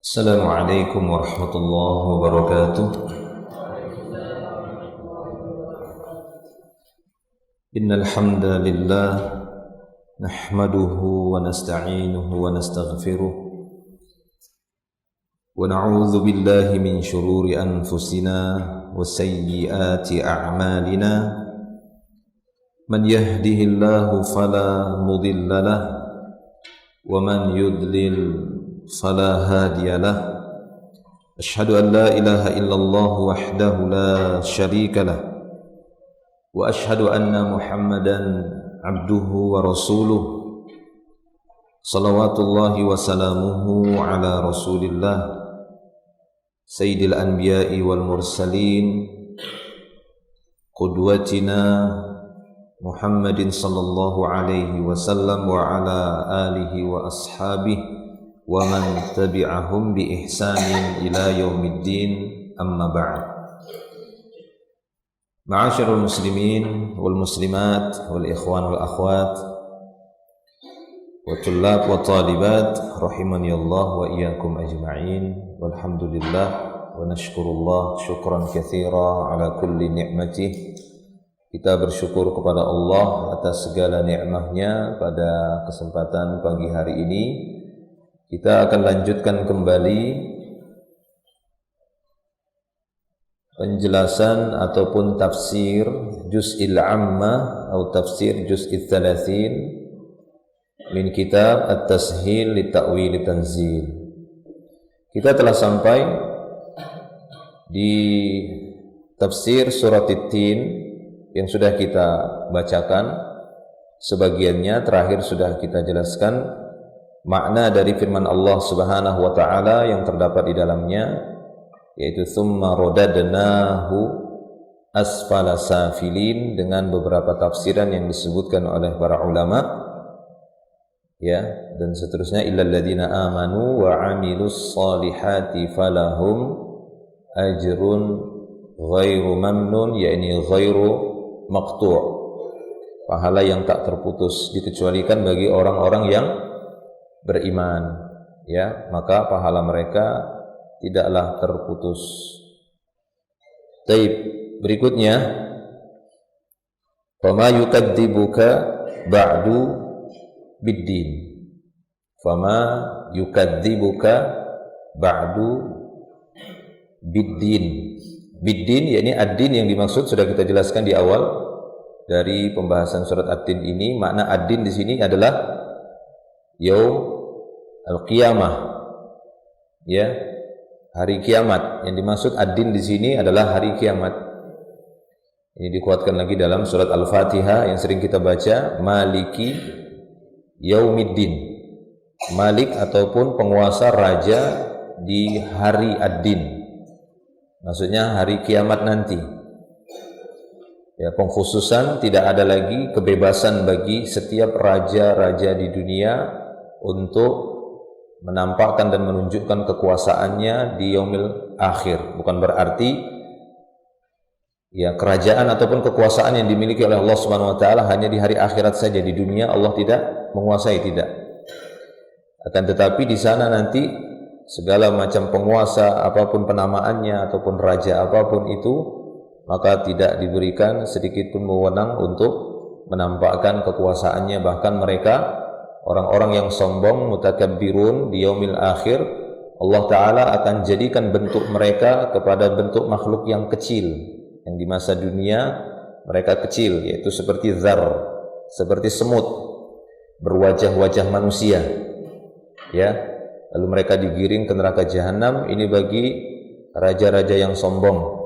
Assalamualaikum warahmatullahi wabarakatuh. Innal hamdalillah nahmaduhu wa nasta'inuhu wa nastaghfiruh wa na'udzu billahi min shururi anfusina wa sayyiati a'malina. Man yahdihillahu fala mudilla lahu wa man yudlil فلا هادي له أشهد أن لا إله إلا الله وحده لا شريك له وأشهد أن محمدا عبده ورسوله صلوات الله وسلامه على رسول الله سيد الأنبياء والمرسلين قدوتنا محمد صلى الله عليه وسلم وعلى آله وأصحابه wa man tabi'ahum bi ihsanin ila yaumiddin, amma ba'd. Ma'asyiral muslimin wal muslimat wal ikhwan wal akhwat wa tullab wa talibat rahimani Allah wa iyyakum ajma'in. Walhamdulillah wa nashkurullah syukran katsira ala kulli ni'matih. Kita bersyukur kepada Allah atas segala nikmatnya. Pada kesempatan pagi hari ini kita akan lanjutkan kembali penjelasan ataupun tafsir Juz'il Amma atau tafsir Juz'il Thalathin min kitab At-Tashil li Ta'wil Tanzil. Kita telah sampai di tafsir surat At-Tin yang sudah kita bacakan sebagiannya, terakhir sudah kita jelaskan makna dari firman Allah Subhanahu wa taala yang terdapat di dalamnya, yaitu tsumma radadnahu asfala safilin, dengan beberapa tafsiran yang disebutkan oleh para ulama, ya, dan seterusnya, illal ladzina amanu wa 'amilus shalihati falahum ajrun ghairu mamnun, yakni ghairu maqtu', pahala yang tak terputus dikecualikan bagi orang-orang yang beriman, ya, maka pahala mereka tidaklah terputus. Taib, berikutnya, fama yukadzibuka ba'du biddin. Fama yukadzibuka ba'du biddin. Biddin yakni ad-din yang dimaksud sudah kita jelaskan di awal dari pembahasan surat At-Tin ini. Makna ad-din di sini adalah yaum al-qiyamah, ya, hari kiamat. Yang dimaksud ad-din di sini adalah hari kiamat. Ini dikuatkan lagi dalam surat Al-Fatihah yang sering kita baca, Maliki Yaumiddin. Malik ataupun penguasa, raja di hari ad-din, maksudnya hari kiamat nanti. Ya, pengkhususan, tidak ada lagi kebebasan bagi setiap raja-raja di dunia untuk menampakkan dan menunjukkan kekuasaannya di yaumil akhir. Bukan berarti ya kerajaan ataupun kekuasaan yang dimiliki oleh Allah Subhanahu wa taala hanya di hari akhirat saja. Di dunia Allah tidak menguasai, tidak. Akan tetapi di sana nanti segala macam penguasa, apapun penamaannya ataupun raja apapun itu, maka tidak diberikan sedikit pun wewenang untuk menampakkan kekuasaannya. Bahkan mereka, orang-orang yang sombong, mutakabbirun, di yaumil akhir Allah Ta'ala akan jadikan bentuk mereka kepada bentuk makhluk yang kecil, yang di masa dunia mereka kecil, yaitu seperti dzar, seperti semut, berwajah-wajah manusia, ya. Lalu mereka digiring ke neraka jahanam. Ini bagi raja-raja yang sombong.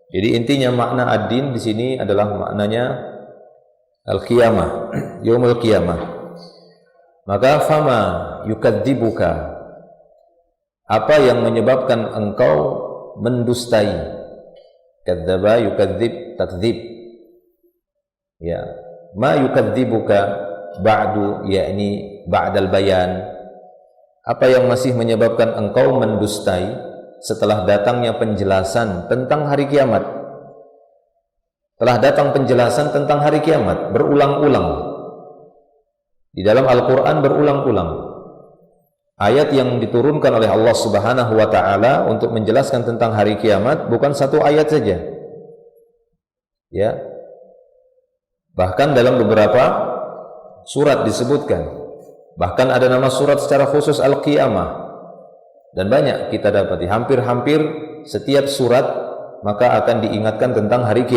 Jadi intinya makna ad-din di sini adalah maknanya al-qiyamah, yaumul qiyamah. Maka fama yukadzibuka, apa yang menyebabkan engkau mendustai. Kadzdzaba yukadzib, takdzib, ya. Ma yukadzibuka ba'du, yakni ba'dal bayan. Apa yang masih menyebabkan engkau mendustai setelah datangnya penjelasan tentang hari kiamat. Telah datang penjelasan tentang hari kiamat berulang-ulang di dalam Al-Quran, berulang-ulang. ayat yang diturunkan oleh Allah Subhanahu wa taala untuk menjelaskan tentang hari kiamat bukan satu ayat saja. Ya. Bahkan dalam beberapa surat disebutkan. Bahkan ada nama surat secara khusus Al-Qiyamah. Dan banyak kita dapati, hampir-hampir setiap surat maka akan diingatkan tentang hari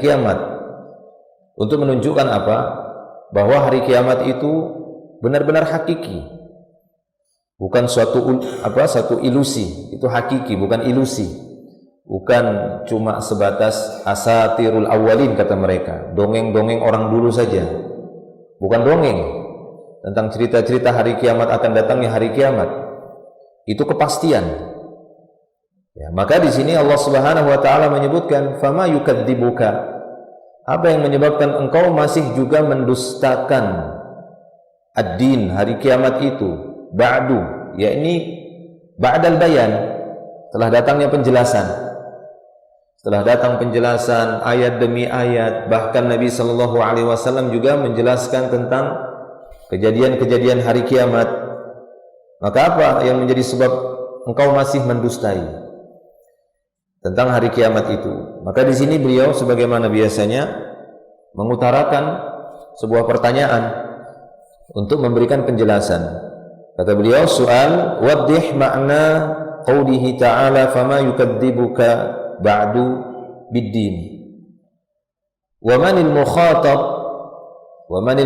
kiamat. Untuk menunjukkan apa? Bahwa hari kiamat itu benar-benar hakiki. Bukan satu ilusi, itu hakiki, bukan ilusi. Bukan cuma sebatas asatirul awwalin kata mereka, dongeng-dongeng orang dulu saja. Bukan dongeng tentang cerita-cerita hari kiamat, akan datangnya hari kiamat. Itu kepastian. Ya, maka di sini Allah Subhanahu wa taala menyebutkan fama yukadzibuka. Apa yang menyebabkan engkau masih juga mendustakan ad-din, hari kiamat itu? Ba'du, yakni ba'dal bayan, setelah datangnya penjelasan. Setelah datang penjelasan ayat demi ayat, bahkan Nabi sallallahu alaihi wasallam juga menjelaskan tentang kejadian-kejadian hari kiamat. Maka apa yang menjadi sebab engkau masih mendustai tentang hari kiamat itu? Maka di sini beliau sebagaimana biasanya mengutarakan sebuah pertanyaan untuk memberikan penjelasan. Kata beliau, soal waddih makna qawlihi ta'ala fama yukadzibuka ba'du biddin. Wa manil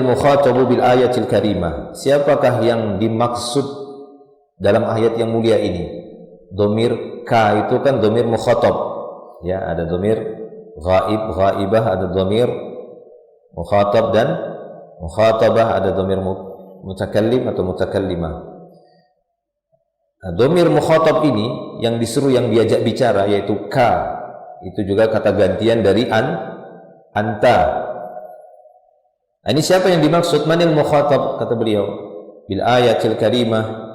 mukhatabu bil ayatil karimah. Siapakah yang dimaksud dalam ayat yang mulia ini? Domir ka itu kan domir mukhatab. Ya, ada domir ghaib, ghaibah, ada domir mukhatab dan mukhatabah, ada domir mutakallim atau mutakallimah. Nah, domir mukhatab ini yang disuruh, yang diajak bicara, yaitu ka. Itu juga kata gantian dari anta. Nah, ini siapa yang dimaksud? Manil mukhatab, kata beliau, bil ayatil karimah.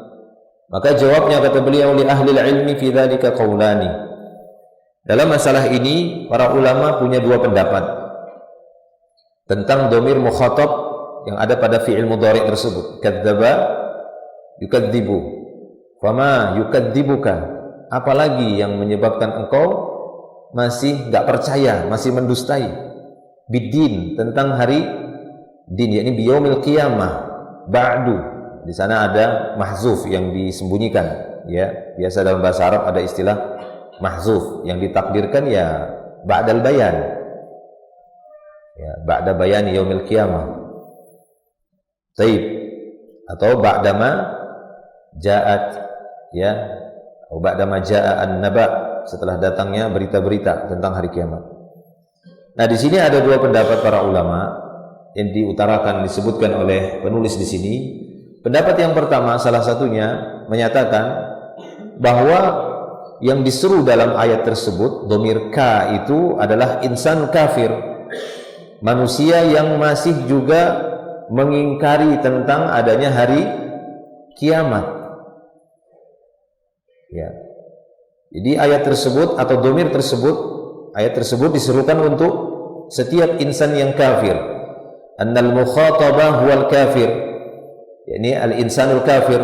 Maka jawabnya, kata beliau, li ahli ilmi fi dzalika qaulani. Dalam masalah ini para ulama punya dua pendapat tentang domir mukhatab yang ada pada fi'il mudhari' tersebut. Kadzdzaba yukadzibu. Fama yukadzibuka. Apalagi yang menyebabkan engkau masih enggak percaya, masih mendustai biddin, tentang hari din, yakni biyaumil qiyamah. Ba'du. Di sana ada mahzuf yang disembunyikan, ya. Biasa dalam bahasa Arab ada istilah mahzuf, yang ditakdirkan ya ba'dal bayan. Ya, ba'da bayan yaumil qiyamah. Taib. Atau ba'dama ja'at, ya, atau ba'dama ja'a an-naba, setelah datangnya berita-berita tentang hari kiamat. Nah, di sini ada dua pendapat para ulama yang diutarakan, disebutkan oleh penulis di sini. Pendapat yang pertama, salah satunya menyatakan bahwa yang diseru dalam ayat tersebut, domir ka, itu adalah insan kafir, manusia yang masih juga mengingkari tentang adanya hari kiamat. Ya. Jadi ayat tersebut atau domir tersebut, ayat tersebut diserukan untuk setiap insan yang kafir. Annal mukhatabah huwal kafir, yakni al-insanul kafir.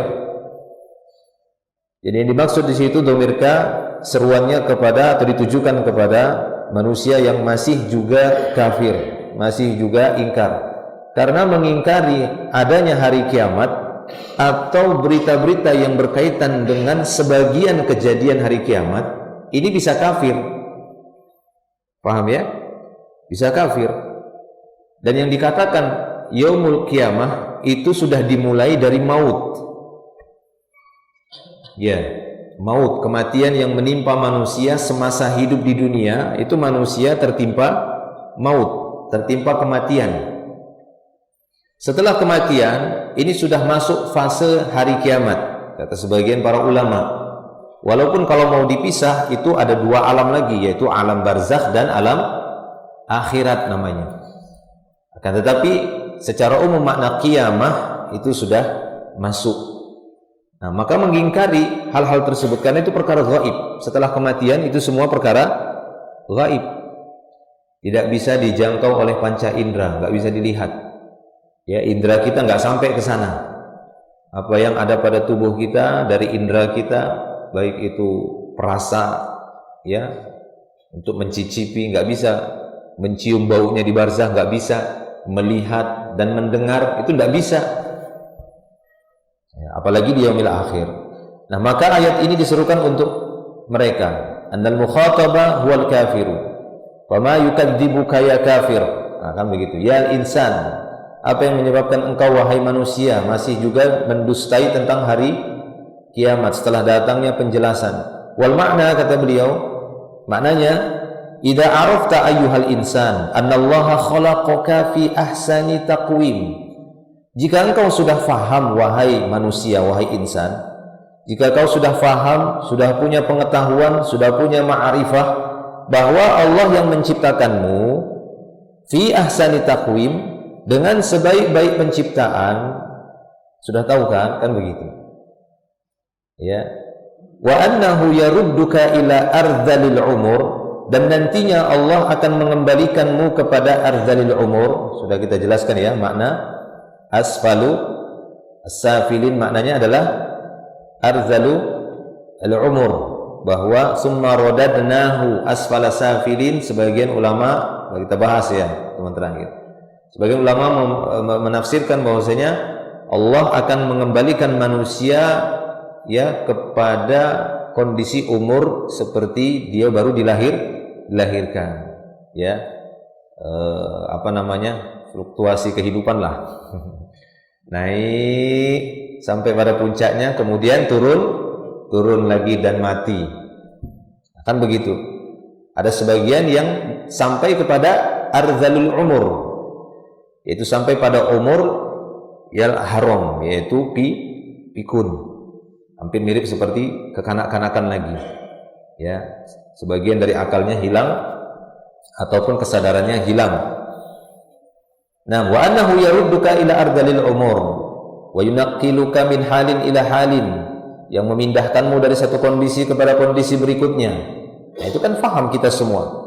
Jadi yang dimaksud di situ domir ka, seruannya kepada atau ditujukan kepada manusia yang masih juga kafir, masih juga ingkar. Karena mengingkari adanya hari kiamat atau berita-berita yang berkaitan dengan sebagian kejadian hari kiamat, ini bisa kafir. Paham ya? Bisa kafir. Dan yang dikatakan yaumul qiyamah itu sudah dimulai dari maut. Ya, maut, kematian yang menimpa manusia semasa hidup di dunia, itu manusia tertimpa maut, tertimpa kematian. Setelah kematian, ini sudah masuk fase hari kiamat, kata sebagian para ulama. Walaupun kalau mau dipisah, itu ada dua alam lagi, yaitu alam barzakh dan alam akhirat namanya. Akan tetapi secara umum makna kiamah itu sudah masuk. Nah, maka mengingkari hal-hal tersebut karena itu perkara gaib. Setelah kematian itu semua perkara gaib. Tidak bisa dijangkau oleh panca indera, nggak bisa dilihat. Ya, indera kita nggak sampai ke sana. Apa yang ada pada tubuh kita dari indera kita, baik itu perasa, ya, untuk mencicipi nggak bisa, mencium baunya di barzah nggak bisa, melihat dan mendengar itu nggak bisa, ya, apalagi di yaumil akhir. Nah, maka ayat ini diserukan untuk mereka, annal mukhataba huwal kafiru wa ma yukadzibuka ya kafir. Nah, kan begitu, ya insan, apa yang menyebabkan engkau wahai manusia masih juga mendustai tentang hari kiamat setelah datangnya penjelasan. Wal makna, kata beliau, maknanya idza arafta ayyuhal insan annallaha khalaqaka fi ahsani taqwim. Jika engkau sudah faham wahai manusia, wahai insan, jika kau sudah faham, sudah punya pengetahuan, sudah punya ma'rifah bahwa Allah yang menciptakanmu fi ahsani taqwim, dengan sebaik-baik penciptaan, sudah tahu kan begitu, ya. Wa annahu yarudduka ila ardhalil umur, dan nantinya Allah akan mengembalikanmu kepada ardhalil umur. Sudah kita jelaskan ya makna asfalu as-safilin, maknanya adalah ardhalu al-umur, bahwa summa radadnahu asfala safilin. Sebagian ulama, kita bahas ya teman terakhir, sebagian ulama menafsirkan bahwasanya Allah akan mengembalikan manusia, ya, kepada kondisi umur seperti dia baru dilahirkan, ya, fluktuasi kehidupan lah. Naik sampai pada puncaknya, kemudian turun lagi dan mati. Kan begitu. Ada sebagian yang sampai kepada ardhalul umur, yaitu sampai pada umur yang haram, yaitu pikun, hampir mirip seperti kekanak-kanakan lagi, ya, sebagian dari akalnya hilang ataupun kesadarannya hilang. Nah, wa annahu yarudduka ila ardhalil umur wa yunaqqiluka min halin ila halin, yang memindahkanmu dari satu kondisi kepada kondisi berikutnya. Nah, itu kan faham kita semua.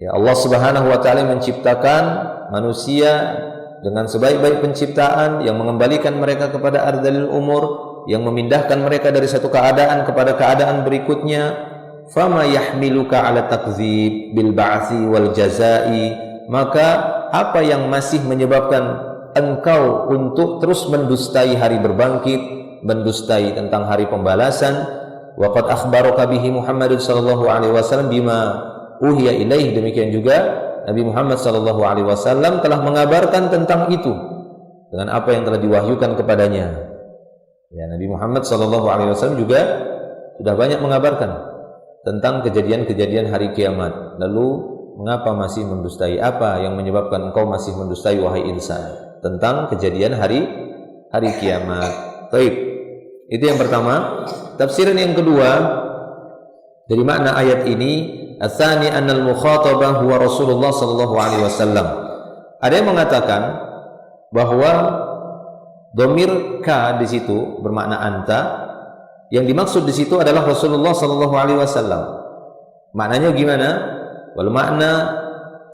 Ya, Allah Subhanahu wa taala menciptakan manusia dengan sebaik-baik penciptaan, yang mengembalikan mereka kepada ardhalil umur, yang memindahkan mereka dari satu keadaan kepada keadaan berikutnya. Fama yahmiluka ala takdzib bil ba'tsi wal jazai, maka apa yang masih menyebabkan engkau untuk terus mendustai hari berbangkit, mendustai tentang hari pembalasan? Wa qad akhbaraka bihi Muhammad sallallahu alaihi wasallam bima uhiya ilaih, demikian juga Nabi Muhammad sallallahu alaihi wasallam telah mengabarkan tentang itu dengan apa yang telah diwahyukan kepadanya. Ya, Nabi Muhammad sallallahu alaihi wasallam juga sudah banyak mengabarkan tentang kejadian-kejadian hari kiamat. Lalu mengapa masih mendustai? Apa yang menyebabkan engkau masih mendustai wahai insan tentang kejadian hari kiamat? Baik. Itu yang pertama. Tafsiran yang kedua dari makna ayat ini, Ats-tsani annal mukhatabah huwa Rasulullah sallallahu alaihi wasallam. Ada yang mengatakan bahwa dhamir ka di situ bermakna anta, yang dimaksud di situ adalah Rasulullah sallallahu alaihi wasallam. Maknanya gimana? Wal makna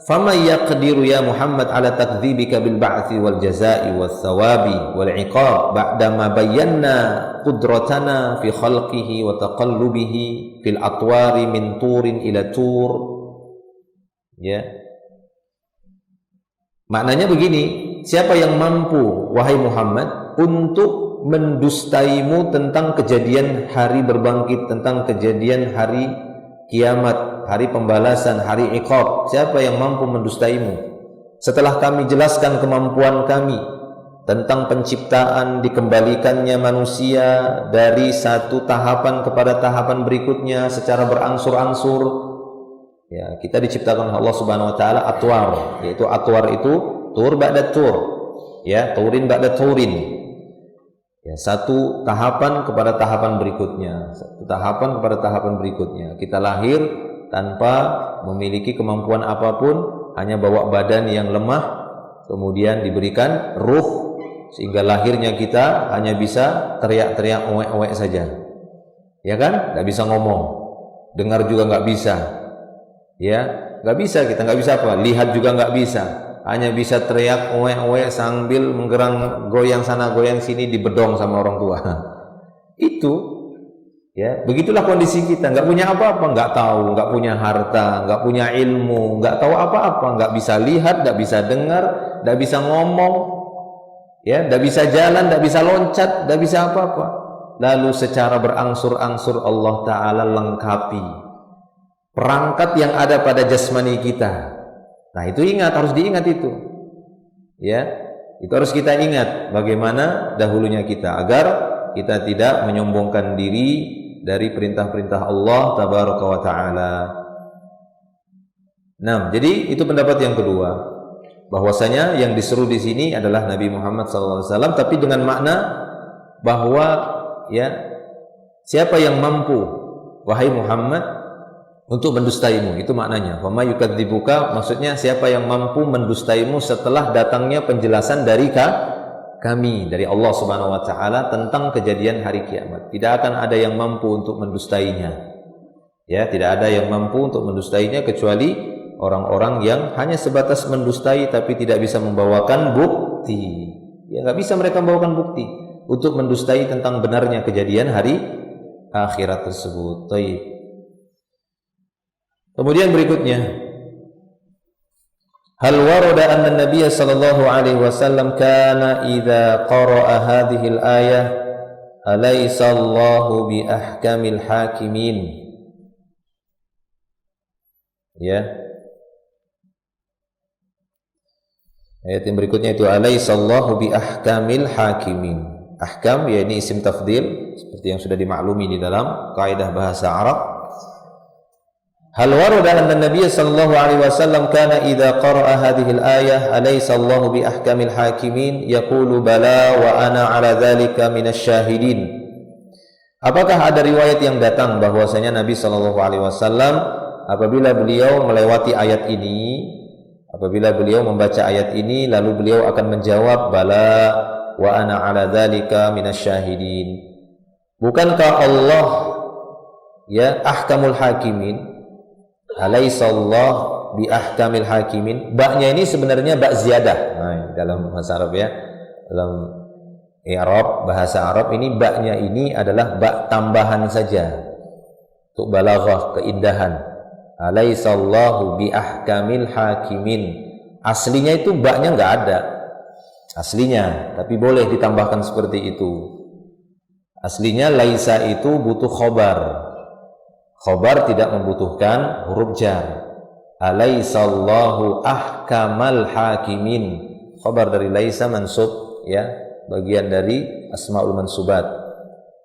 fama yaqdiru ya Muhammad ala takdzibika bil ba'tsi wal jazaa'i was thawabi wal 'iqab ba'da ma bayyana qudratana fi khalqihi wa taqallubihi fil atwari min turin ila tur. Ya. Maknanya begini, siapa yang mampu wahai Muhammad untuk mendustaimu tentang kejadian hari berbangkit, tentang kejadian hari kiamat, hari pembalasan, hari iqab? Siapa yang mampu mendustaimu setelah kami jelaskan kemampuan kami tentang penciptaan, dikembalikannya manusia dari satu tahapan kepada tahapan berikutnya secara berangsur-angsur. Ya, kita diciptakan Allah Subhanahu wa taala atwar, yaitu atwar itu tur ba'da tur, ya, turin ba'da turin. Ya, satu tahapan kepada tahapan berikutnya, satu tahapan kepada tahapan berikutnya. Kita lahir tanpa memiliki kemampuan apapun, hanya bawa badan yang lemah, kemudian diberikan ruh, sehingga lahirnya kita hanya bisa teriak-teriak oek-oek saja, ya kan? Nggak bisa ngomong, dengar juga nggak bisa, ya, nggak bisa, kita nggak bisa apa, lihat juga nggak bisa, hanya bisa teriak oe-oe sambil menggerang goyang sana goyang sini dibedong sama orang tua. Itu ya, begitulah kondisi kita, nggak punya apa-apa, nggak tahu, nggak punya harta, nggak punya ilmu, nggak tahu apa-apa, nggak bisa lihat, nggak bisa dengar, nggak bisa ngomong, ya, nggak bisa jalan, nggak bisa loncat, nggak bisa apa-apa. Lalu secara berangsur-angsur Allah Ta'ala lengkapi perangkat yang ada pada jasmani kita. Nah itu harus diingat itu, ya, itu harus kita ingat bagaimana dahulunya kita agar kita tidak menyombongkan diri dari perintah-perintah Allah Tabaraka wa Ta'ala. Nah, jadi itu pendapat yang kedua, bahwasanya yang diseru di sini adalah Nabi Muhammad SAW, tapi dengan makna bahwa ya, siapa yang mampu wahai Muhammad untuk mendustaimu, itu maknanya. Wa may yukadzibuka, maksudnya siapa yang mampu mendustaimu setelah datangnya penjelasan dari kami, dari Allah Subhanahu wa Ta'ala tentang kejadian hari kiamat. Tidak akan ada yang mampu untuk mendustainya. Ya, tidak ada yang mampu untuk mendustainya kecuali orang-orang yang hanya sebatas mendustai tapi tidak bisa membawakan bukti. Ya, nggak bisa mereka membawakan bukti untuk mendustai tentang benarnya kejadian hari akhirat tersebut. Taib. Kemudian berikutnya, hal warada anna Nabiy sallallahu alaihi wasallam kana idza qara'a hadhihi al-ayah alaysa Allahu bi ahkamil hakimin. Ya. Ayat yang berikutnya itu alaysa Allahu bi ahkamil hakimin. Ahkam yakni isim tafdhil seperti yang sudah dimaklumi di dalam kaidah bahasa Arab. Hal warada anna Nabiy sallallahu alaihi wasallam kana idza qara'a hadhihi al-ayah alaysa Allahu bi ahkamil hakimin yaqulu bala wa ana ala dzalika minasy syahidin. Apakah ada riwayat yang datang bahwasanya Nabi sallallahu alaihi wasallam apabila beliau melewati ayat ini, apabila beliau membaca ayat ini lalu beliau akan menjawab bala wa ana ala dzalika minasy syahidin. Bukankah Allah ya ahkamul hakimin? Alaysa Allah bi ahkamil hakimin. Ba-nya ini sebenarnya ba ziyadah. Nah, dalam bahasa Arab ya. Dalam i'rab bahasa Arab ini ba-nya ini adalah ba tambahan saja. Untuk balaghah, keindahan. Alaysa Allahu bi ahkamil hakimin. Aslinya itu ba-nya enggak ada. Aslinya, tapi boleh ditambahkan seperti itu. Aslinya laisa itu butuh khobar. Khobar tidak membutuhkan huruf jar. Alaysallahu ahkamal hakimin. Khobar dari laisa mansub ya, bagian dari asmaul mansubat.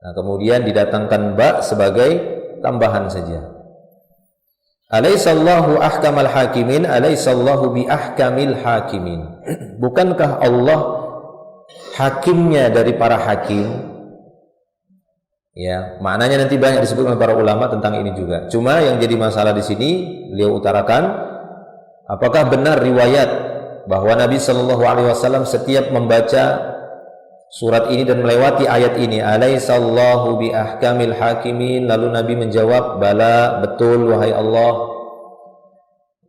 Nah, kemudian didatangkan ba sebagai tambahan saja. Alaysallahu ahkamal hakimin, alaysallahu bi ahkamil hakimin. Bukankah Allah hakimnya dari para hakim? Ya, maknanya nanti banyak disebut oleh para ulama tentang ini juga. Cuma yang jadi masalah di sini beliau utarakan, apakah benar riwayat bahwa Nabi Shallallahu Alaihi Wasallam setiap membaca surat ini dan melewati ayat ini, alaysallahu bi ahkamil hakimin, lalu Nabi menjawab, bala, betul wahai Allah.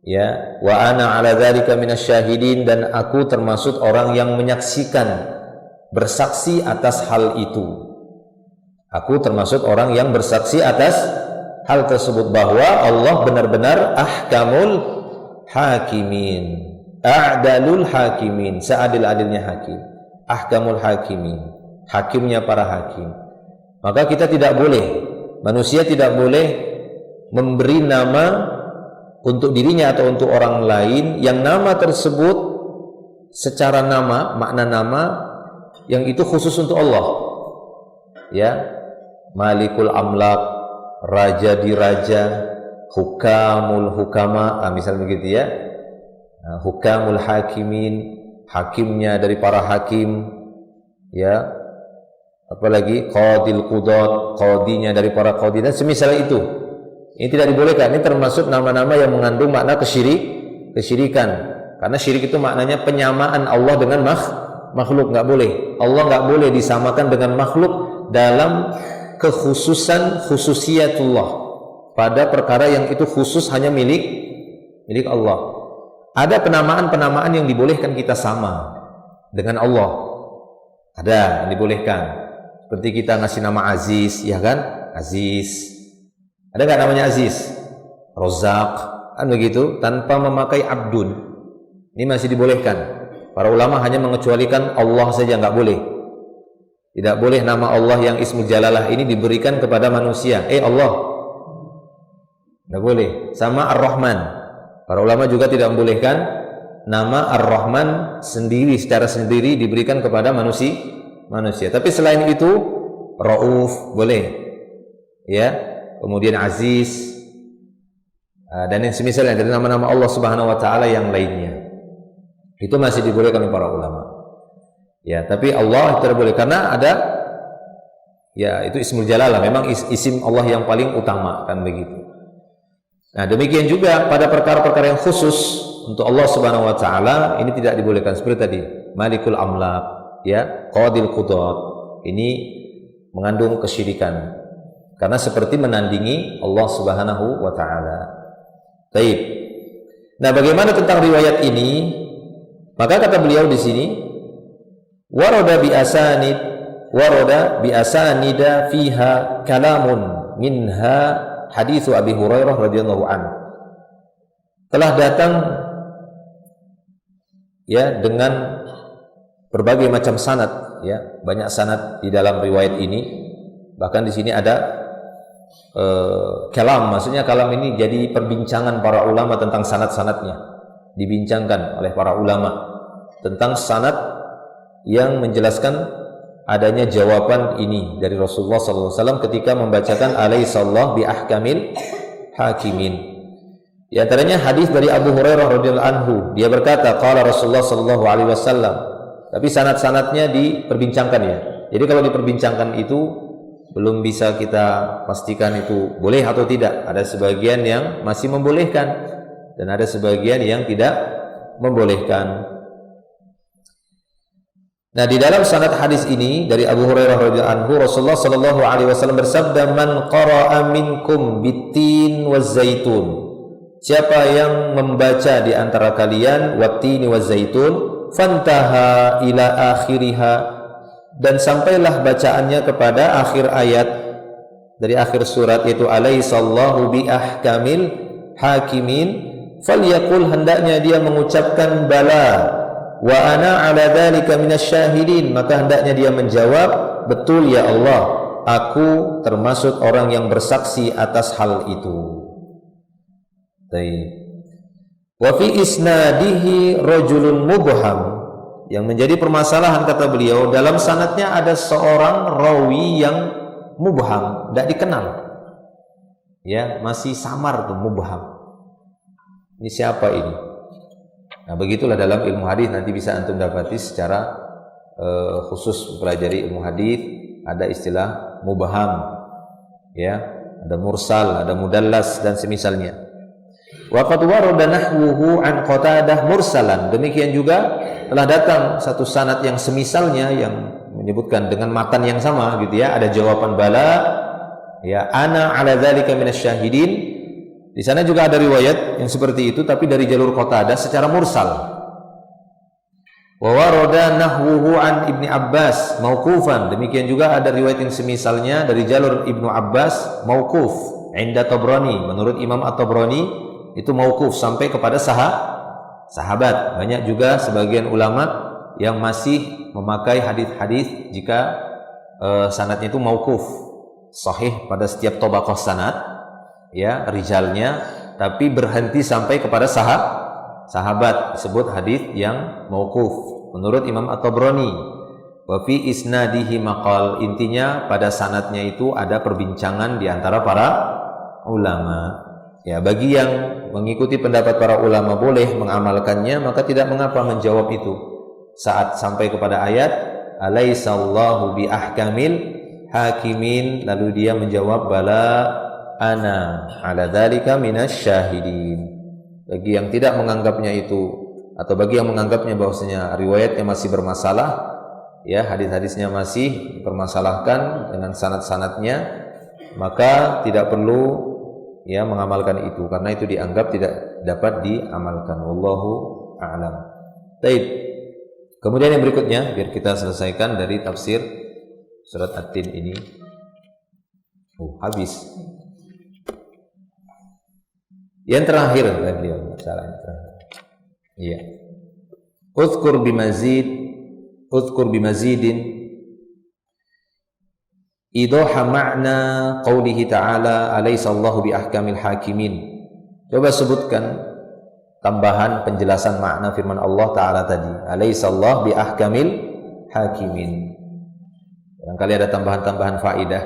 Ya, wa ana ala dzalika minasyahidin, dan aku termasuk orang yang menyaksikan, bersaksi atas hal itu. Aku termasuk orang yang bersaksi atas hal tersebut, bahwa Allah benar-benar ahkamul hakimin, a'dalul hakimin, seadil-adilnya hakim, ahkamul hakimin, hakimnya para hakim. Maka kita tidak boleh, manusia tidak boleh memberi nama untuk dirinya atau untuk orang lain yang nama tersebut secara nama, makna nama yang itu khusus untuk Allah. Ya, Malikul Amlak, Raja di Raja, Hukamul Hukama, misal begitu ya. Hukamul Hakimin, hakimnya dari para hakim, ya. Apalagi Qadil Qudat, qadinya dari para qadi, dan semisal itu. Ini tidak dibolehkan. Ini termasuk nama-nama yang mengandung makna kesyirikan. Karena syirik itu maknanya penyamaan Allah dengan makhluk, nggak boleh. Allah nggak boleh disamakan dengan makhluk dalam khususiyatullah, pada perkara yang itu khusus hanya milik Allah. ada penamaan-penamaan yang dibolehkan kita sama dengan Allah. Ada yang dibolehkan. Seperti kita ngasih nama Aziz, ya kan? Aziz. Ada nggak namanya Aziz? Rozak, kan begitu? Tanpa memakai abdun. Ini masih dibolehkan. Para ulama hanya mengecualikan Allah saja, nggak boleh. Tidak boleh nama Allah yang Ismul Jalalah ini diberikan kepada manusia. Allah. Nggak boleh. Sama Ar-Rahman. Para ulama juga tidak membolehkan nama Ar-Rahman sendiri, secara sendiri diberikan kepada manusia. Tapi selain itu, Rauf boleh. Ya. Kemudian Aziz. Dan yang semisalnya dari nama-nama Allah Subhanahu wa taala yang lainnya. Itu masih dibolehkan oleh para ulama. Ya, tapi Allah tidak boleh karena ada ya itu Ismul Jalalah, memang isim Allah yang paling utama, kan begitu. Nah, demikian juga pada perkara-perkara yang khusus untuk Allah Subhanahu wa taala ini tidak dibolehkan seperti tadi, Malikul Amlak, ya, Qadil Qudat. Ini mengandung kesyirikan. Karena seperti menandingi Allah Subhanahu wa taala. Baik. Nah, bagaimana tentang riwayat ini? Maka kata beliau di sini, warada bi asanida fiha kalamun minha haditsu Abi Hurairah radhiyallahu anhu. Telah datang ya dengan berbagai macam sanad, ya, banyak sanad di dalam riwayat ini. Bahkan di sini ada kalam, maksudnya kalam ini jadi perbincangan para ulama tentang sanad-sanadnya, dibincangkan oleh para ulama tentang sanad yang menjelaskan adanya jawaban ini dari Rasulullah SAW ketika membacakan alaihissallahu bi ahkamil hakimin. Di antaranya hadis dari Abu Hurairah radhiyallahu anhu, dia berkata qala Rasulullah SAW, tapi sanad-sanadnya diperbincangkan ya. Jadi kalau diperbincangkan itu belum bisa kita pastikan itu boleh atau tidak. Ada sebagian yang masih membolehkan dan ada sebagian yang tidak membolehkan. Nah, di dalam sanad hadis ini dari Abu Hurairah radhiyallahu anhu, Rasulullah sallallahu alaihi wasallam bersabda, "Man qara'a minkum bitin wazaitun." Siapa yang membaca di antara kalian wattini wazaitun, fantaha ila akhiriha, dan sampailah bacaannya kepada akhir ayat dari akhir surat, yaitu alaihissallahu bi ahkamil hakimin, falyaqul, hendaknya dia mengucapkan bala, wa ana ala dzalika minasyahidin, maka hendaknya dia menjawab, betul ya Allah, aku termasuk orang yang bersaksi atas hal itu. Baik. Wa fi isnadihi rajulun mubham, yang menjadi permasalahan kata beliau, dalam sanadnya ada seorang rawi yang mubham, tidak dikenal. Ya, masih samar tuh, mubham. Ini siapa ini? Nah, begitulah dalam ilmu hadis, nanti bisa antum dapati secara khusus mempelajari ilmu hadis, ada istilah mubham, ya, ada mursal, ada mudallas dan semisalnya. Wa qad warada nahwuhu an Qatadah mursalan, demikian juga telah datang satu sanad yang semisalnya yang menyebutkan dengan matan yang sama gitu ya, ada jawaban bala, ya, ana ala dzalika minasyahidin. Di sana juga ada riwayat yang seperti itu tapi dari jalur Qatadah secara mursal. Wa warada nahwuhu an Ibni Abbas mauqufan, demikian juga ada riwayat yang semisalnya dari jalur Ibnu Abbas mauquf inda Tabrani, menurut Imam At-Tabrani itu mauquf sampai kepada sahabat. Banyak juga sebagian ulama yang masih memakai hadis-hadis jika sanadnya itu mauquf, sahih pada setiap tabaqah sanad, ya, rijalnya, tapi berhenti sampai kepada sahabat, disebut hadis yang mauquf menurut Imam At-Tabrani. Wa fi isnadihi maqal, intinya pada sanadnya itu ada perbincangan di antara para ulama. Ya, bagi yang mengikuti pendapat para ulama boleh mengamalkannya, maka tidak mengapa menjawab itu saat sampai kepada ayat alaihissallahu bi ahkamil hakimin, lalu dia menjawab bala ana ala dzalika minasyahidin. Bagi yang tidak menganggapnya itu, atau bagi yang menganggapnya bahwasanya riwayatnya masih bermasalah, ya, hadis-hadisnya masih dipermasalahkan dengan sanad-sanadnya, maka tidak perlu ya mengamalkan itu, karena itu dianggap tidak dapat diamalkan. Wallahu a'lam. Baik. Kemudian yang berikutnya, biar kita selesaikan dari tafsir surat At-Tin ini. Habis. Yang terakhir beliau masalahnya terakhir. Iya. Uzkur bimazidin idaha ma'na qawlihi ta'ala alaysa Allahu bi ahkamil hakimin. Coba sebutkan tambahan penjelasan makna firman Allah Ta'ala tadi, alaysa Allah bi ahkamil hakimin. Barangkali ada tambahan-tambahan faidah.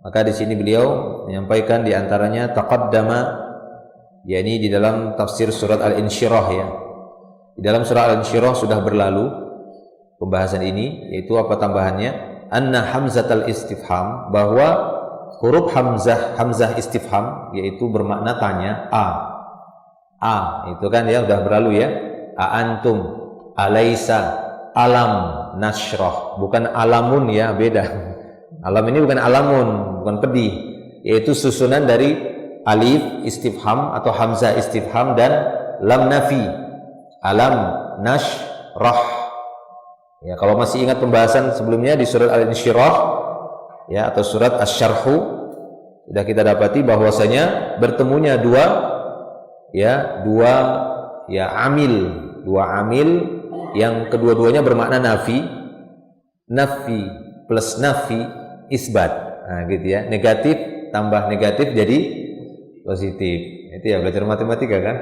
Maka di sini beliau menyampaikan di antaranya taqaddama, yakni di dalam tafsir surat Al-Insyirah ya. Di dalam surat Al-Insyirah sudah berlalu pembahasan ini, yaitu apa tambahannya? Anna hamzatal istifham, bahwa huruf hamzah istifham yaitu bermakna tanya, itu kan ya sudah berlalu ya. Antum, alaysa, alam, nashrah, bukan alamun ya, beda. Alam ini bukan alamun, bukan pedih, yaitu susunan dari alif istifham atau hamzah istifham dan lam nafi. Alam nashrah. Ya, kalau masih ingat pembahasan sebelumnya di surat Al-Insyirah ya, atau surat Asy-Syarhu, sudah kita dapati bahwasanya bertemunya dua amil yang kedua-duanya bermakna nafi plus nafi isbat. Nah, gitu ya. Negatif tambah negatif jadi positif. Itu ya belajar matematika kan?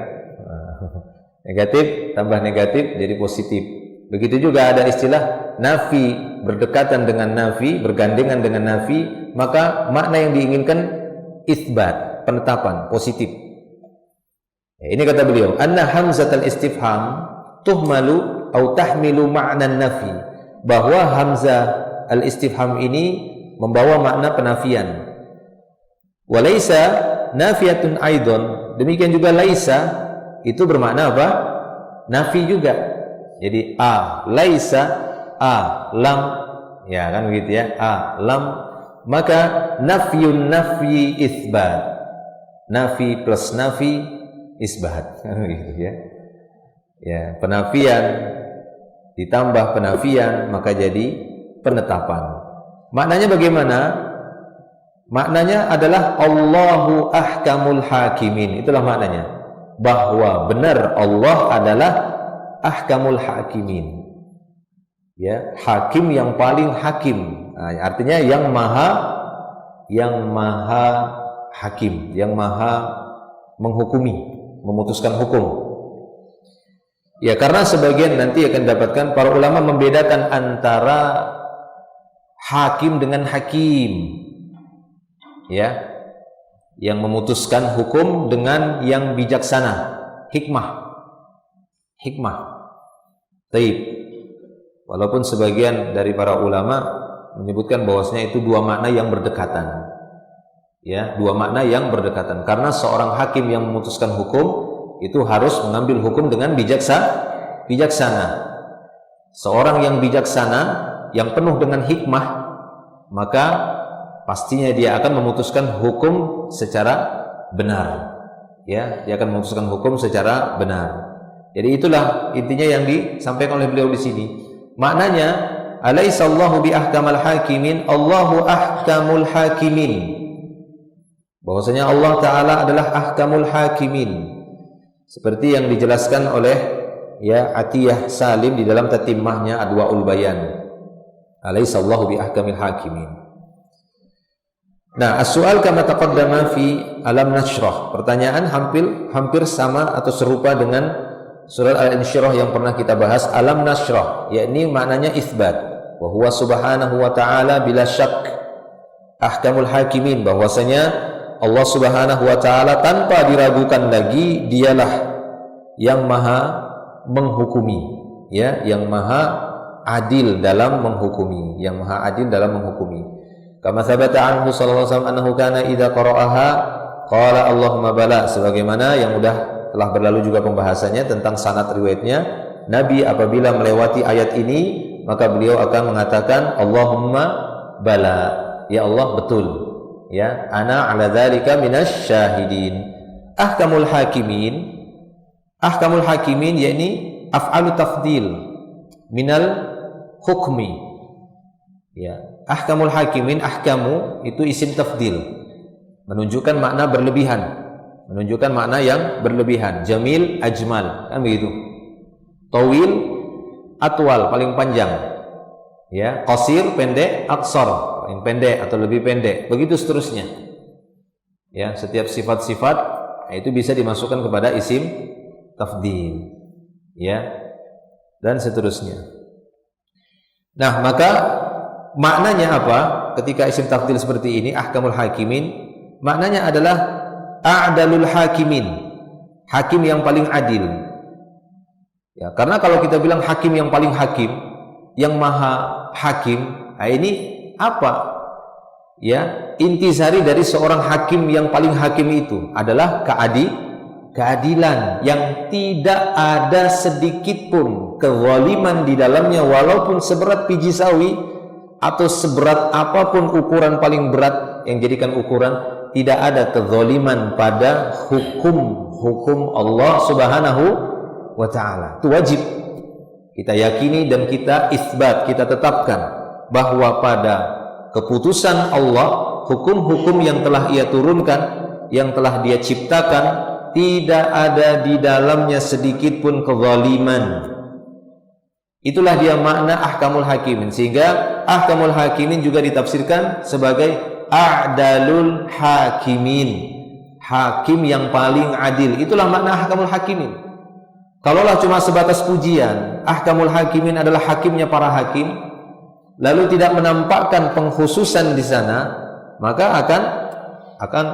Negatif tambah negatif jadi positif. Begitu juga ada istilah nafi berdekatan dengan nafi, bergandengan dengan nafi, maka makna yang diinginkan isbat, penetapan, positif. Ya, ini kata beliau, anna hamzatul istifham tuhmalu atau tahmilu ma'na nafi, bahwa hamzah al-istifham ini membawa makna penafian. Walaysa nafiyatun aidon, demikian juga laisa itu bermakna apa? Nafi juga. Jadi laisa, lam, ya kan begitu ya, lam, maka nafyun nafyi isbat, nafi plus nafi isbat, gitu ya. Ya, penafian ditambah penafian maka jadi penetapan. Maknanya bagaimana? Maknanya adalah Allahu ahkamul hakimin. Itulah maknanya, bahwa benar Allah adalah ahkamul hakimin, ya, hakim yang paling hakim. Nah, artinya yang maha hakim, yang maha menghukumi, memutuskan hukum. Ya, karena sebagian nanti akan dapatkan para ulama membedakan antara hakim dengan hakim, ya, yang memutuskan hukum dengan yang bijaksana, hikmah. Taib. Walaupun sebagian dari para ulama menyebutkan bahwasanya itu dua makna yang berdekatan. Ya, dua makna yang berdekatan. Karena seorang hakim yang memutuskan hukum itu harus mengambil hukum dengan bijaksana. Seorang yang bijaksana, yang penuh dengan hikmah, maka pastinya dia akan memutuskan hukum secara benar. Ya, dia akan memutuskan hukum secara benar. Jadi itulah intinya yang disampaikan oleh beliau di sini. Maknanya, alaysa Allahu bi ahkamal hakimin, Allahu ahkamul hakimin. Bahwasanya Allah Ta'ala adalah ahkamul hakimin. Seperti yang dijelaskan oleh Atiyah Salim di dalam tatimahnya Adwaul Bayan. Alaysa Allahu bi ahkamil hakimin. Nah, as-su'al kama taqaddama fi alam nashrah. Pertanyaan hampir sama atau serupa dengan surat Al-Insyirah yang pernah kita bahas, alam nashrah, yakni maknanya isbat, wa huwa subhanahu wa ta'ala bila syak ahkamul hakimin, bahwasanya Allah Subhanahu wa ta'ala tanpa diragukan lagi dialah yang maha menghukumi, ya, yang maha adil dalam menghukumi, kama sabata anhu sallallahu alaihi wasallam annahu kana idza qara'aha qala Allahumma bala, sebagaimana yang udah telah berlalu juga pembahasannya tentang sanad riwayatnya. Nabi apabila melewati ayat ini maka beliau akan mengatakan Allahumma bala, ya Allah betul, ya, ana ala dzalika minasy syahidin. Ahkamul hakimin ahkamul hakimin yakni af'alu tafdil minal hukmi. Ya, ahkamul hakimin, ahkamu itu isim tafdil, menunjukkan makna berlebihan, menunjukkan makna yang berlebihan. Jamil, ajmal, kan begitu. Tawil, atwal, paling panjang. Ya, qasir, pendek, aqsar, paling pendek atau lebih pendek. Begitu seterusnya. Ya, setiap sifat-sifat itu bisa dimasukkan kepada isim tafdil. Ya, dan seterusnya. Nah, maka maknanya apa ketika isim tafdil seperti ini, ahkamul hakimin? Maknanya adalah a'dalul hakimin, hakim yang paling adil. Ya, karena kalau kita bilang hakim yang paling hakim, yang maha hakim, nah ini apa? Ya, intisari dari seorang hakim yang paling hakim itu adalah keadilan yang tidak ada sedikit pun kezaliman di dalamnya, walaupun seberat biji sawi atau seberat apapun ukuran paling berat yang jadikan ukuran, tidak ada kezaliman pada hukum Allah Subhanahu wa ta'ala. Itu wajib kita yakini dan kita isbat, kita tetapkan bahwa pada keputusan Allah, hukum-hukum yang telah Ia turunkan, yang telah Dia ciptakan, tidak ada di dalamnya sedikit pun kezaliman. Itulah dia makna ahkamul hakimin. Sehingga ahkamul hakimin juga ditafsirkan sebagai a'dalul hakimin, hakim yang paling adil. Itulah makna ahkamul hakimin. Kalaulah cuma sebatas pujian, ahkamul hakimin adalah hakimnya para hakim, lalu tidak menampakkan pengkhususan di sana, maka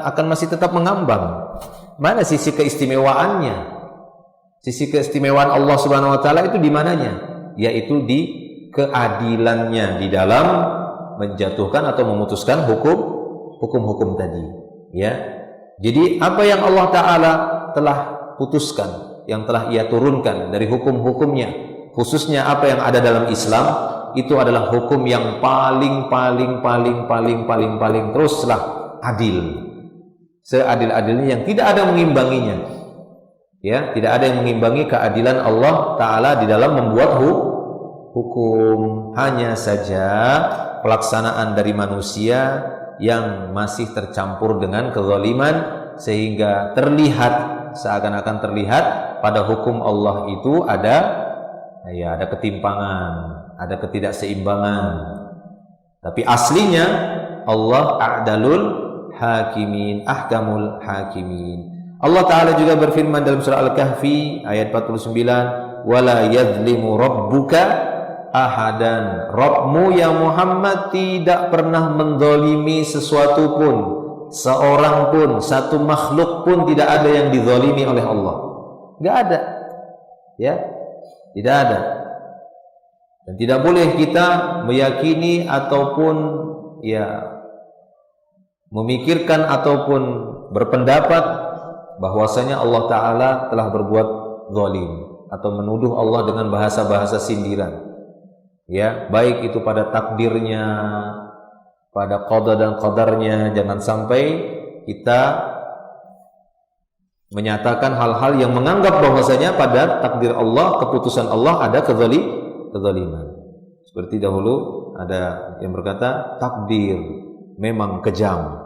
akan masih tetap mengambang. Mana sisi keistimewaannya? Sisi keistimewaan Allah Subhanahu wa taala itu di mananya? Yaitu di keadilannya di dalam menjatuhkan atau memutuskan hukum-hukum tadi. Ya. Jadi apa yang Allah taala telah putuskan, yang telah Ia turunkan dari hukum-hukumnya, khususnya apa yang ada dalam Islam, itu adalah hukum yang paling teruslah adil, seadil-adilnya, yang tidak ada mengimbanginya. Ya, tidak ada yang mengimbangi keadilan Allah Ta'ala di dalam membuat hukum. Hanya saja pelaksanaan dari manusia yang masih tercampur dengan kezaliman, sehingga terlihat, seakan-akan terlihat pada hukum Allah itu ada ketimpangan, ada ketidakseimbangan. Tapi aslinya Allah a'dalul hakimin, ahkamul hakimin. Allah Ta'ala juga berfirman dalam surah Al-Kahfi ayat 49, wala yadhlimu rabbuka ahadan. Rabbmu ya Muhammad tidak pernah menzalimi sesuatu pun, seorang pun, satu makhluk pun tidak ada yang dizalimi oleh Allah. Enggak ada. Ya, tidak ada. Dan tidak boleh kita meyakini ataupun memikirkan ataupun berpendapat bahwasanya Allah Ta'ala telah berbuat zalim atau menuduh Allah dengan bahasa-bahasa sindiran. Ya, baik itu pada takdirnya, pada qada dan qadarnya. Jangan sampai kita menyatakan hal-hal yang menganggap bahwasanya pada takdir Allah, keputusan Allah ada kezaliman. Seperti dahulu ada yang berkata takdir memang kejam.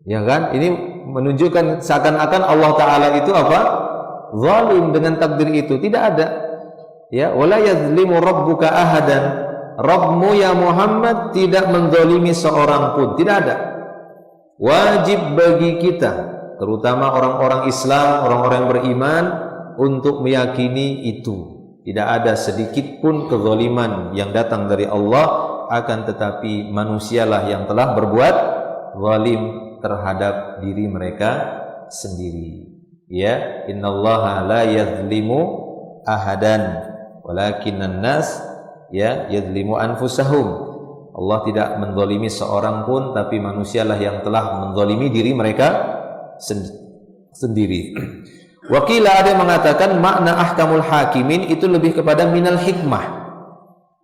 Ya kan? Ini menunjukkan seakan-akan Allah Ta'ala itu apa? Zalim dengan takdir itu. Tidak ada. Ya, wala yazlimu rabbuka ahadan. Rabbmu ya Muhammad tidak menzalimi seorang pun. Tidak ada. Wajib bagi kita, terutama orang-orang Islam, orang-orang yang beriman, untuk meyakini itu. Tidak ada sedikit pun kezaliman yang datang dari Allah, akan tetapi manusialah yang telah berbuat zalim terhadap diri mereka sendiri. Ya, innallaha la yazlimu ahadan walakinnan nas yazlimu anfusahum. Allah tidak menzalimi seorang pun, tapi manusialah yang telah menzalimi diri mereka sendiri. Wakila ada yang mengatakan makna ahkamul hakimin itu lebih kepada minal hikmah,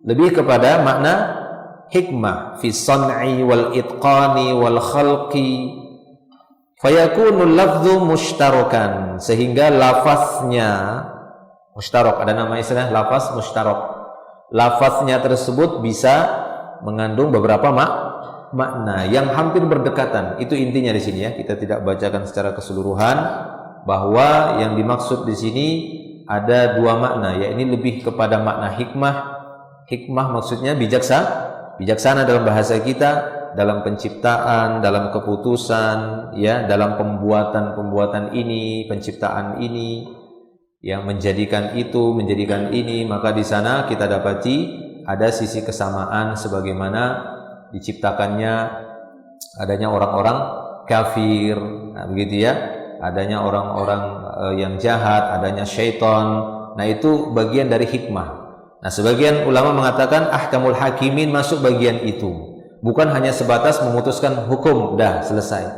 lebih kepada makna hikmah fi san'i wal itqani wal khalqi, Fayakunul lafdhu mushtarakan, sehingga lafaznya mushtarak, ada nama istilah lafaz mushtarak. Lafaznya tersebut bisa mengandung beberapa makna yang hampir berdekatan. Itu intinya di sini ya. Kita tidak bacakan secara keseluruhan bahwa yang dimaksud di sini ada dua makna, ya ini lebih kepada makna hikmah. Hikmah maksudnya bijaksana dalam bahasa kita, dalam penciptaan, dalam keputusan, ya, dalam pembuatan ini, penciptaan ini, yang menjadikan itu, menjadikan ini. Maka di sana kita dapati ada sisi kesamaan sebagaimana diciptakannya adanya orang-orang kafir, nah, begitu ya, adanya orang-orang yang jahat, adanya syaitan. Nah, itu bagian dari hikmah. Nah, sebagian ulama mengatakan ahkamul hakimin masuk bagian itu. Bukan hanya sebatas memutuskan hukum, dah selesai.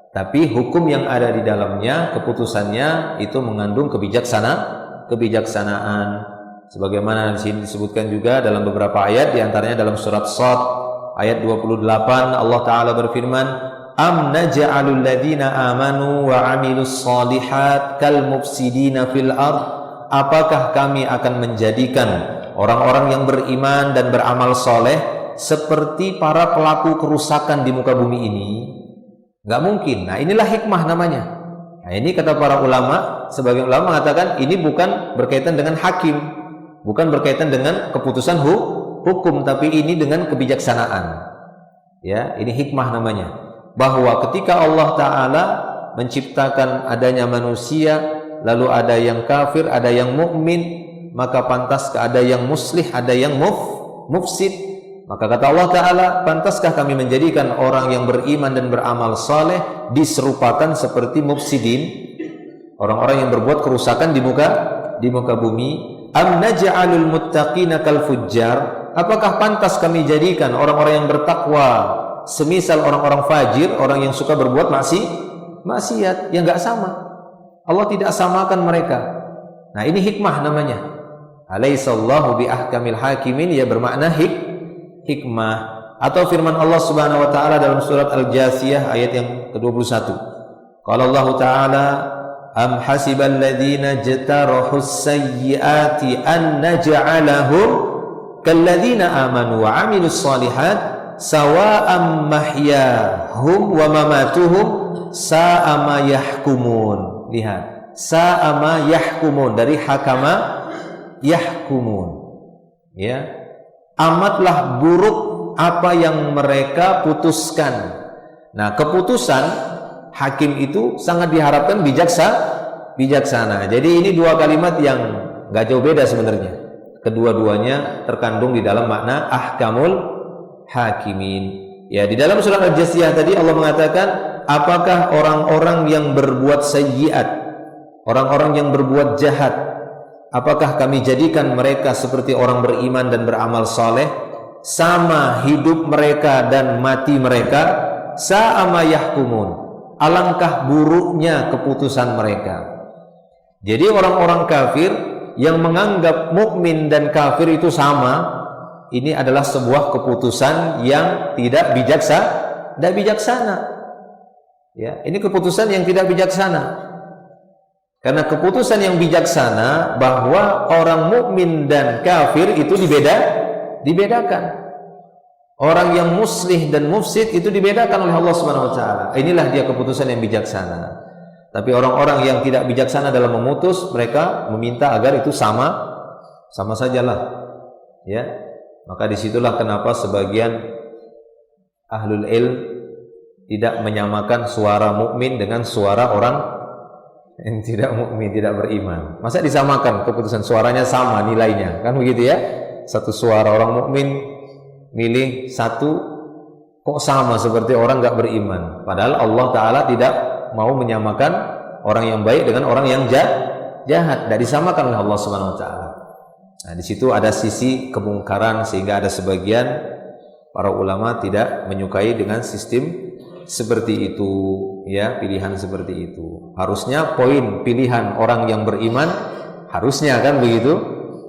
Tapi hukum yang ada di dalamnya, keputusannya itu mengandung kebijaksanaan. Sebagaimana di sini disebutkan juga dalam beberapa ayat, diantaranya dalam surat Shad ayat 28, Allah Ta'ala berfirman, Am naj'alul ladzina amanu wa 'amilus shalihat kal mufsidina fil ard. Apakah kami akan menjadikan orang-orang yang beriman dan beramal soleh seperti para pelaku kerusakan di muka bumi ini? Nggak mungkin. Nah, inilah hikmah namanya. Nah, ini kata para ulama, sebagian ulama mengatakan ini bukan berkaitan dengan hakim, bukan berkaitan dengan keputusan hukum, tapi ini dengan kebijaksanaan. Ya, ini hikmah namanya. Bahwa ketika Allah Ta'ala menciptakan adanya manusia, lalu ada yang kafir, ada yang mukmin, maka pantas ada yang muslih, ada yang mufsid. Maka kata Allah Ta'ala, pantaskah kami menjadikan orang yang beriman dan beramal saleh diserupakan seperti mufsidin, orang-orang yang berbuat kerusakan di muka bumi? Am naj'alul muttaqina kal fujjar. Apakah pantas kami jadikan orang-orang yang bertakwa semisal orang-orang fajir, orang yang suka berbuat maksiat? Yang enggak sama. Allah tidak samakan mereka. Nah, ini hikmah namanya. Alaihissallahu bi ahkamil hakimin, ya bermakna hikmah. Atau firman Allah Subhanahu wa taala dalam surat Al-Jasiyah ayat yang ke-21. Qala Allah Ta'ala, am hasibal ladzina jatarahus sayyiati an naj'alahum kalladzina amanu wa 'amilus shalihat sawa'am mahyahum wa mamatuhum sa'a ma yahkumun. Lihat, sa'a ma yahkumun, dari hakama yahkumun, ya, amatlah buruk apa yang mereka putuskan. Nah, keputusan hakim itu sangat diharapkan bijaksana. Jadi ini dua kalimat yang gak jauh beda sebenarnya. Kedua-duanya terkandung di dalam makna ahkamul hakimin. Ya, di dalam surah Al-Jasiyah tadi Allah mengatakan, apakah orang-orang yang berbuat sayyiat, orang-orang yang berbuat jahat, apakah kami jadikan mereka seperti orang beriman dan beramal saleh, sama hidup mereka dan mati mereka? Sa'ama yahkumun, alangkah buruknya keputusan mereka. Jadi orang-orang kafir yang menganggap mukmin dan kafir itu sama, ini adalah sebuah keputusan yang tidak bijaksana. Ya, ini keputusan yang tidak bijaksana. Karena keputusan yang bijaksana bahwa orang mukmin dan kafir itu dibedakan. Orang yang muslih dan mufsid itu dibedakan oleh Allah Subhanahu wa taala. Inilah dia keputusan yang bijaksana. Tapi orang-orang yang tidak bijaksana dalam memutus, mereka meminta agar itu sama sajalah. Ya. Maka disitulah kenapa sebagian ahlul ilm tidak menyamakan suara mukmin dengan suara orang yang tidak mukmin, tidak beriman. Masa disamakan keputusan, suaranya sama nilainya, kan begitu ya? Satu suara orang mukmin milih satu, kok sama seperti orang nggak beriman. Padahal Allah Ta'ala tidak mau menyamakan orang yang baik dengan orang yang jahat. Tidak disamakan oleh Allah Subhanahu Wa Ta'ala. Nah, di situ ada sisi kemungkaran, sehingga ada sebagian para ulama tidak menyukai dengan sistem seperti itu, ya, pilihan seperti itu. Harusnya poin pilihan orang yang beriman, harusnya kan begitu,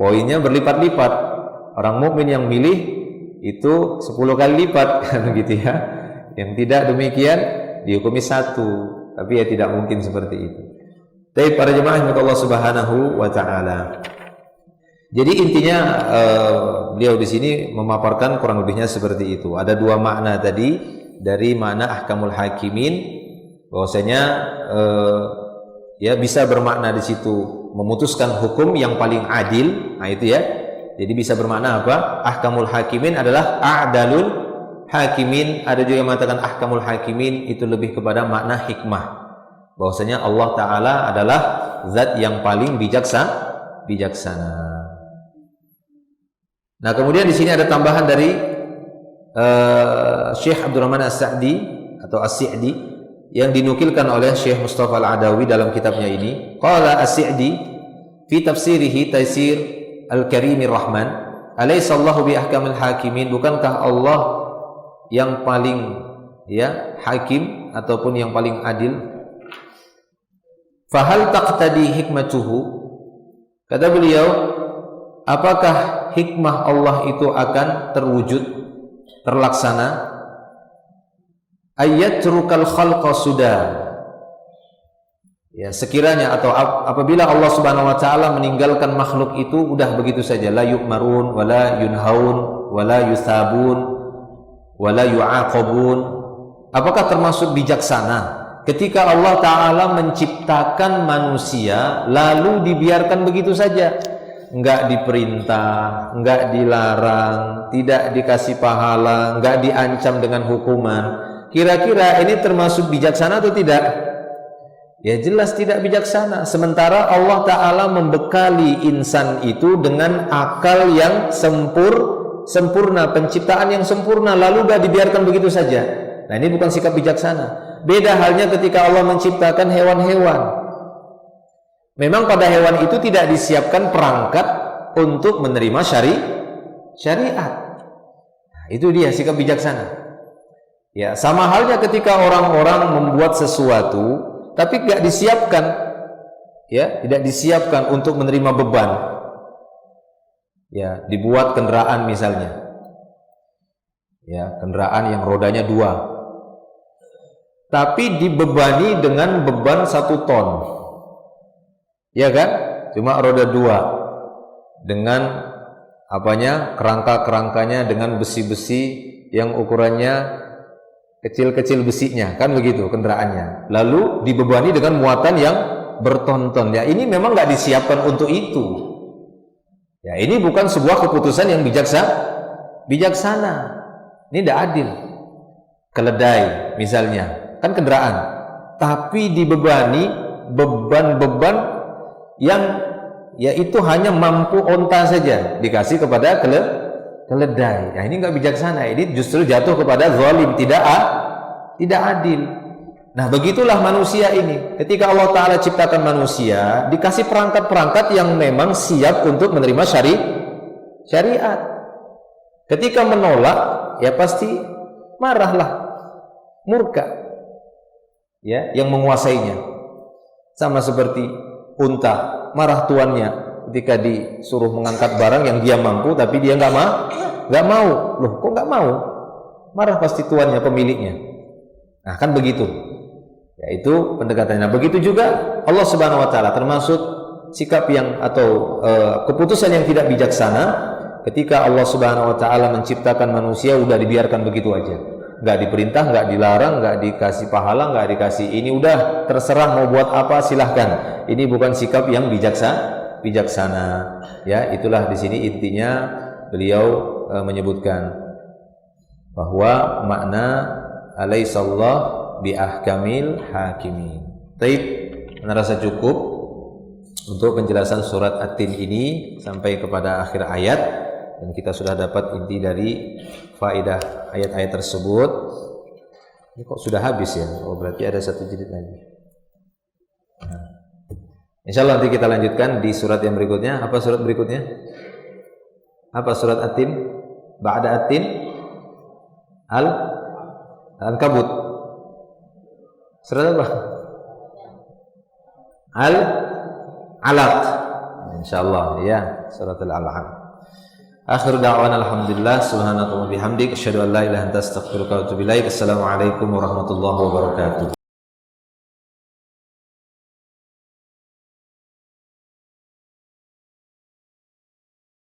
poinnya berlipat-lipat. Orang mukmin yang milih itu 10 kali lipat, kan begitu ya. Yang tidak demikian dihukumi 1. tapi ya tidak mungkin seperti itu. Tapi para jemaah yang Allah Subhanahu wa taala. Jadi intinya beliau di sini memaparkan kurang lebihnya seperti itu. Ada dua makna tadi dari makna ahkamul hakimin, bahwasanya ya bisa bermakna di situ memutuskan hukum yang paling adil. Nah itu ya. Jadi bisa bermakna apa? Ahkamul hakimin adalah a'dalul hakimin. Ada juga yang mengatakan ahkamul hakimin itu lebih kepada makna hikmah. Bahwasanya Allah Ta'ala adalah zat yang paling bijaksana. Nah kemudian di sini ada tambahan dari Syekh Abdurrahman As-Sa'di atau As-Si'di yang dinukilkan oleh Syekh Mustafa Al-Adawi dalam kitabnya ini. Qala As-Si'di fi tafsirihi Taisir Al-Karimir Rahman, alaysa Allahu bi ahkamil hakimin, bukankah Allah yang paling ya hakim ataupun yang paling adil? Fahal taqtadi hikmatuhu, kata beliau, apakah hikmah Allah itu akan terwujud, terlaksana? Ayatrukal khalqa sudah, ya sekiranya atau apabila Allah Subhanahu wa taala meninggalkan makhluk itu udah begitu saja, la yu'marun wala yunhaun wala yusabun wala yu'aqabun, apakah termasuk bijaksana ketika Allah Ta'ala menciptakan manusia lalu dibiarkan begitu saja, enggak diperintah, enggak dilarang, tidak dikasih pahala, enggak diancam dengan hukuman? Kira-kira ini termasuk bijaksana atau tidak? Ya jelas tidak bijaksana. Sementara Allah Ta'ala membekali insan itu dengan akal yang sempurna, penciptaan yang sempurna, lalu sudah dibiarkan begitu saja. Nah ini bukan sikap bijaksana. Beda halnya ketika Allah menciptakan hewan-hewan. Memang pada hewan itu tidak disiapkan perangkat untuk menerima syariat. Nah, itu dia sikap bijaksana. Ya, sama halnya ketika orang-orang membuat sesuatu tapi tidak disiapkan, ya, tidak disiapkan untuk menerima beban. Ya, dibuat kendaraan misalnya, ya, kendaraan yang rodanya 2, tapi dibebani dengan beban 1 ton, ya kan? Cuma roda 2 dengan apanya, kerangkanya dengan besi-besi yang ukurannya kecil-kecil besinya, kan begitu kendaraannya, lalu dibebani dengan muatan yang berton-ton. Ya ini memang nggak disiapkan untuk itu. Ya ini bukan sebuah keputusan yang bijaksana. Ini tidak adil. Keledai misalnya, kan kendaraan, tapi dibebani beban-beban yang yaitu hanya mampu onta saja dikasih kepada keledai. Nah ini nggak bijaksana. Ini justru jatuh kepada zalim, tidak adil. Nah begitulah manusia ini. Ketika Allah Ta'ala ciptakan manusia, dikasih perangkat-perangkat yang memang siap untuk menerima syariat. Ketika menolak, ya pasti marahlah, murka, ya, yang menguasainya. Sama seperti unta, marah tuannya ketika disuruh mengangkat barang yang dia mampu, tapi dia nggak mau. Loh, kok nggak mau? Marah pasti tuannya, pemiliknya. Nah, kan begitu. Ya, itu pendekatannya. Begitu juga Allah Subhanahu wa taala, termasuk sikap yang atau keputusan yang tidak bijaksana ketika Allah Subhanahu wa taala menciptakan manusia udah dibiarkan begitu aja. Nggak diperintah, nggak dilarang, nggak dikasih pahala, nggak dikasih ini, udah terserah mau buat apa silahkan. Ini bukan sikap yang bijaksana. Ya, itulah di sini intinya beliau menyebutkan bahwa makna alaihissallah bi ahkamil hakimin. Taib, rasa cukup untuk penjelasan surat At-Tin ini sampai kepada akhir ayat, dan kita sudah dapat inti dari faedah ayat-ayat tersebut. Ini kok sudah habis ya? Oh berarti ada 1 jilid lagi. Nah, insyaallah nanti kita lanjutkan di surat yang berikutnya. Apa surat berikutnya? Apa surat At-Tin? Ba'da At-Tin? Al-Ankabut. Surat apa? Al-Alaq. Insyaallah ya, surat Al-Alaq. Akhir da'wana alhamdulillah, subhanallahi wa bihamdik, asyhadu an la ilaha illa anta astaghfiruka wa atubu ilaik. Assalamualaikum warahmatullahi wabarakatuh.